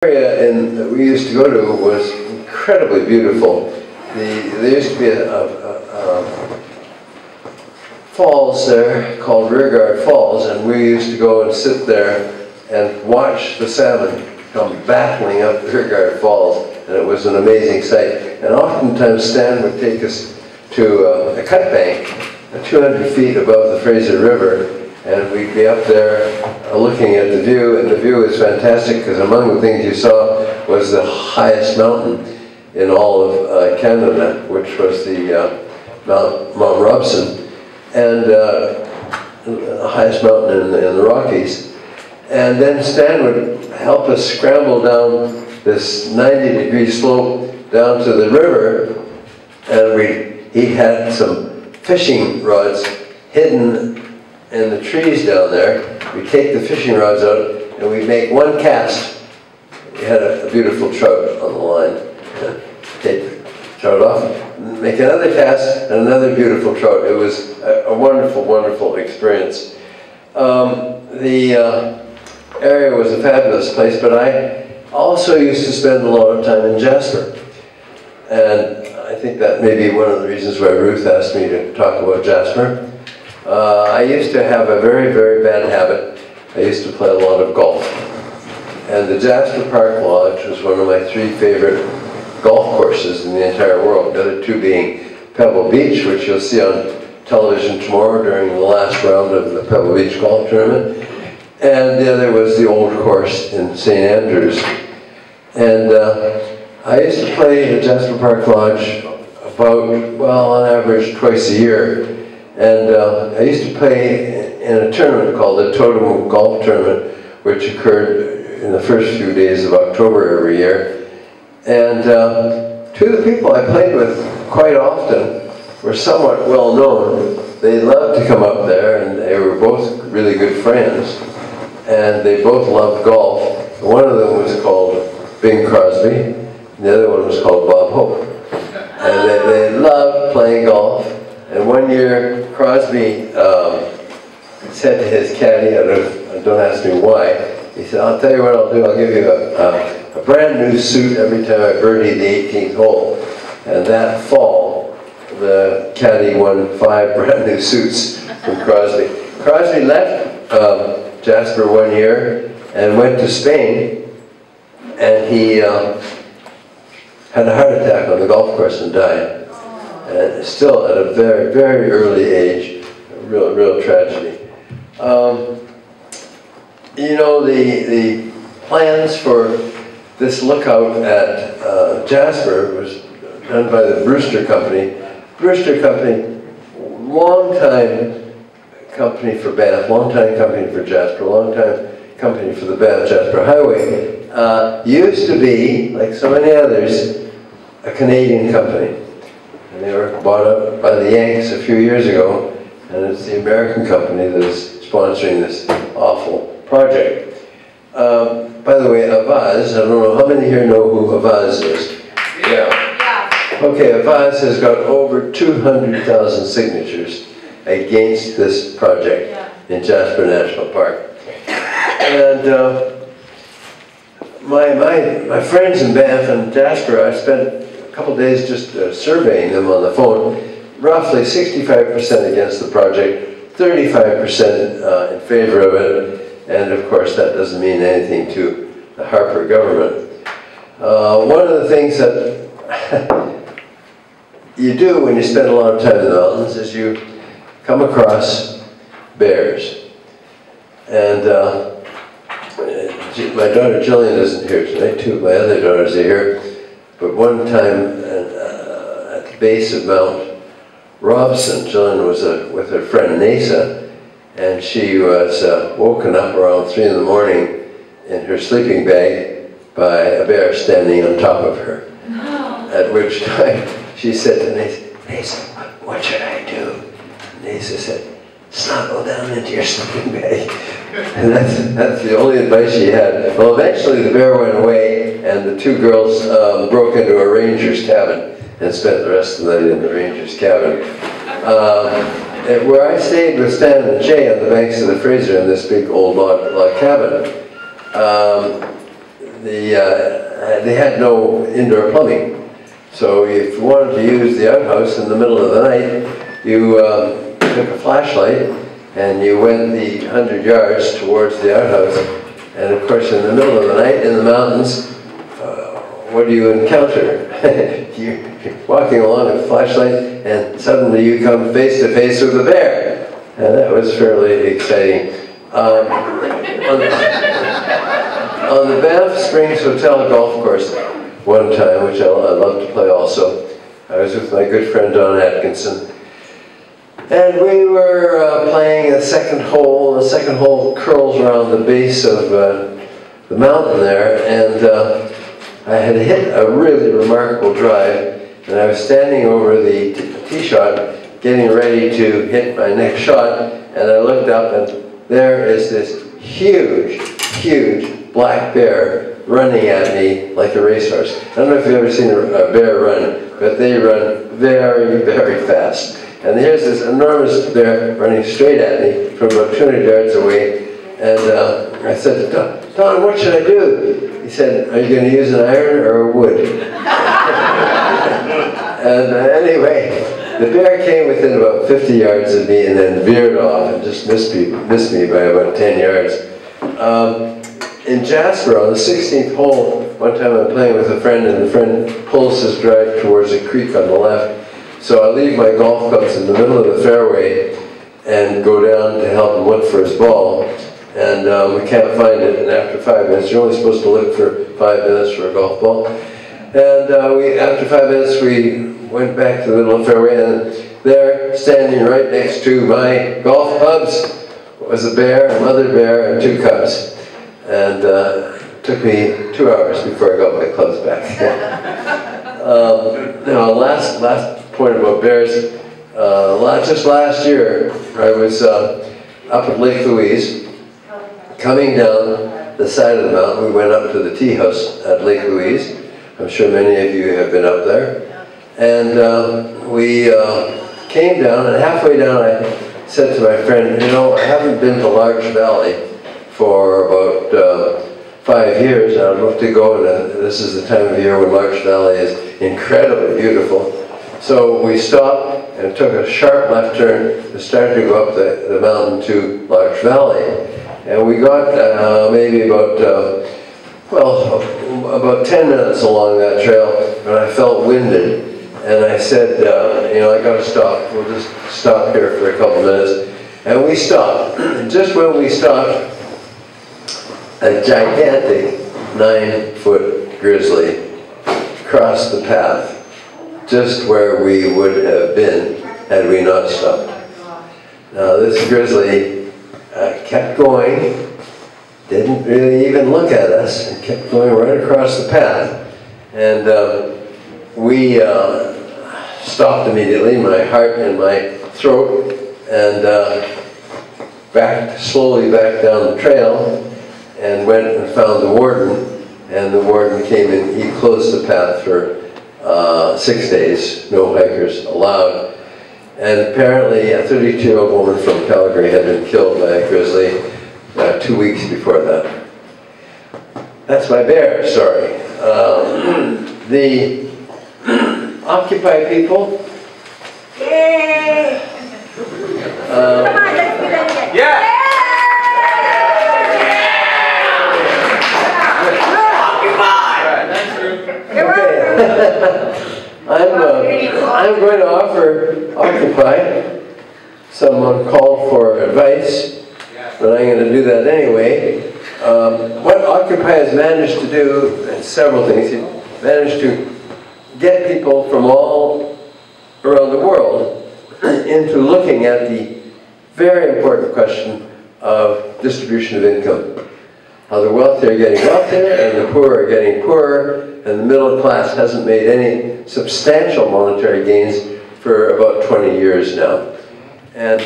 area that we used to go to was incredibly beautiful. There used to be a falls there called Rearguard Falls, and we used to go and sit there and watch the salmon come battling up Rearguard Falls, and it was an amazing sight. And oftentimes Stan would take us to a cut bank 200 feet above the Fraser River, and we'd be up there looking at the view, and the view was fantastic because among the things you saw was the highest mountain in all of Canada, which was the Mount Robson, and the highest mountain in the Rockies. And then Stan would help us scramble down this 90-degree slope down to the river, and he had some fishing rods hidden in the trees down there. We'd take the fishing rods out and we'd make one cast. We had a beautiful trout on the line. Take the trout off, make another cast, and another beautiful trout. It was a wonderful, wonderful experience. The area was a fabulous place, but I also used to spend a lot of time in Jasper. And I think that may be one of the reasons why Ruth asked me to talk about Jasper. I used to have a very, very bad habit. I used to play a lot of golf. And the Jasper Park Lodge was one of my 3 favorite golf courses in the entire world. The other 2 being Pebble Beach, which you'll see on television tomorrow during the last round of the Pebble Beach Golf Tournament. And the other was the old course in St. Andrews. And I used to play at Jasper Park Lodge about, well, on average, twice a year. And I used to play in a tournament called the Totem Golf Tournament, which occurred in the first few days of October every year. And 2 of the people I played with quite often were somewhat well known. They loved to come up there, and they were both really good friends. And they both loved golf. One of them was called Bing Crosby, and the other one was called Bob Hope. And they loved playing golf. And one year, Crosby said to his caddy, don't ask me why, he said, I'll tell you what I'll do, I'll give you a brand new suit every time I birdie the 18th hole. And that fall, the caddy won 5 brand new suits from Crosby. Crosby left Jasper one year and went to Spain, and he had a heart attack on the golf course and died. And still at a very, very early age, a real tragedy. You know, the plans for this lookout at Jasper was done by the Brewster Company. Brewster Company, long-time company for Banff, long-time company for Jasper, long-time company for the Banff-Jasper Highway, used to be, like so many others, a Canadian company. And they were bought up by the Yanks a few years ago, and it's the American company that is sponsoring this awful project. By the way, Avaz, I don't know, how many here know who Avaz is? Yeah. Okay, Avaz has got over 200,000 signatures against this project in Jasper National Park. And my friends in Banff and Jasper, I spent a couple days just surveying them on the phone. Roughly 65% against the project, 35% in favor of it, and of course that doesn't mean anything to the Harper government. One of the things that you do when you spend a lot of time in the mountains is you come across bears. And my daughter Jillian isn't here tonight, 2 of my other daughters are here. But one time at the base of Mount Robson, Jillian was with her friend Nasa, and she was woken up around 3 in the morning in her sleeping bag by a bear standing on top of her. At which time she said to Nasa, what should I do? Nasa said, snuggle down into your sleeping bag. And that's the only advice she had. Well, eventually the bear went away, and the 2 girls broke into a ranger's cabin and spent the rest of the night in the ranger's cabin. Where I stayed with Stan and Jay on the banks of the Fraser in this big old log cabin, they had no indoor plumbing. So if you wanted to use the outhouse in the middle of the night, you took a flashlight and you went the 100 yards towards the outhouse. And of course, in the middle of the night in the mountains, what do you encounter? You're walking along with a flashlight and suddenly you come face to face with a bear. And that was fairly exciting. On the Banff Springs Hotel golf course one time, which I love to play also, I was with my good friend Don Atkinson. And we were playing a second hole. The second hole curls around the base of the mountain there, and I had hit a really remarkable drive, and I was standing over the tee shot, getting ready to hit my next shot, and I looked up, and there is this huge, huge black bear running at me like a racehorse. I don't know if you've ever seen a bear run, but they run very, very fast. And here's this enormous bear running straight at me from about 200 yards away. And I said to Don, what should I do? He said, are you going to use an iron or a wood? And anyway, the bear came within about 50 yards of me and then veered off and just missed me by about 10 yards. In Jasper, on the 16th hole, one time I'm playing with a friend, and the friend pulls his drive towards a creek on the left. So I leave my golf clubs in the middle of the fairway and go down to help him look for his ball. And we can't find it, and after 5 minutes, you're only supposed to look for 5 minutes for a golf ball. And after 5 minutes, we went back to the middle of the fairway, and there, standing right next to my golf clubs, was a bear, a mother bear, and 2 cubs. And it took me 2 hours before I got my clubs back. Now, last point about bears. Just last year, I was up at Lake Louise, coming down the side of the mountain. We went up to the tea house at Lake Louise. I'm sure many of you have been up there. And we came down, and halfway down I said to my friend, you know, I haven't been to Larch Valley for about 5 years, and I'd love to go, and this is the time of year when Larch Valley is incredibly beautiful. So we stopped and took a sharp left turn and started to go up the mountain to Larch Valley. And we got maybe about 10 minutes along that trail, and I felt winded. And I said, you know, I got to stop. We'll just stop here for a couple minutes. And we stopped. And just when we stopped, a gigantic 9-foot grizzly crossed the path just where we would have been had we not stopped. Now this grizzly kept going, didn't really even look at us, and kept going right across the path. And we stopped immediately, my heart in my throat, and backed slowly back down the trail, and went and found the warden, and the warden came in. He closed the path for 6 days, no hikers allowed. And apparently a 32-year-old woman from Calgary had been killed by a grizzly 2 weeks before that. That's my bear story. The Occupy people. Come on, let's do that again. Yeah! I'm going to offer Occupy. Someone called for advice, but I'm going to do that anyway. What Occupy has managed to do is several things. He managed to get people from all around the world into looking at the very important question of distribution of income. How the wealthy are getting wealthier and the poor are getting poorer, and the middle class hasn't made any substantial monetary gains for about 20 years now. And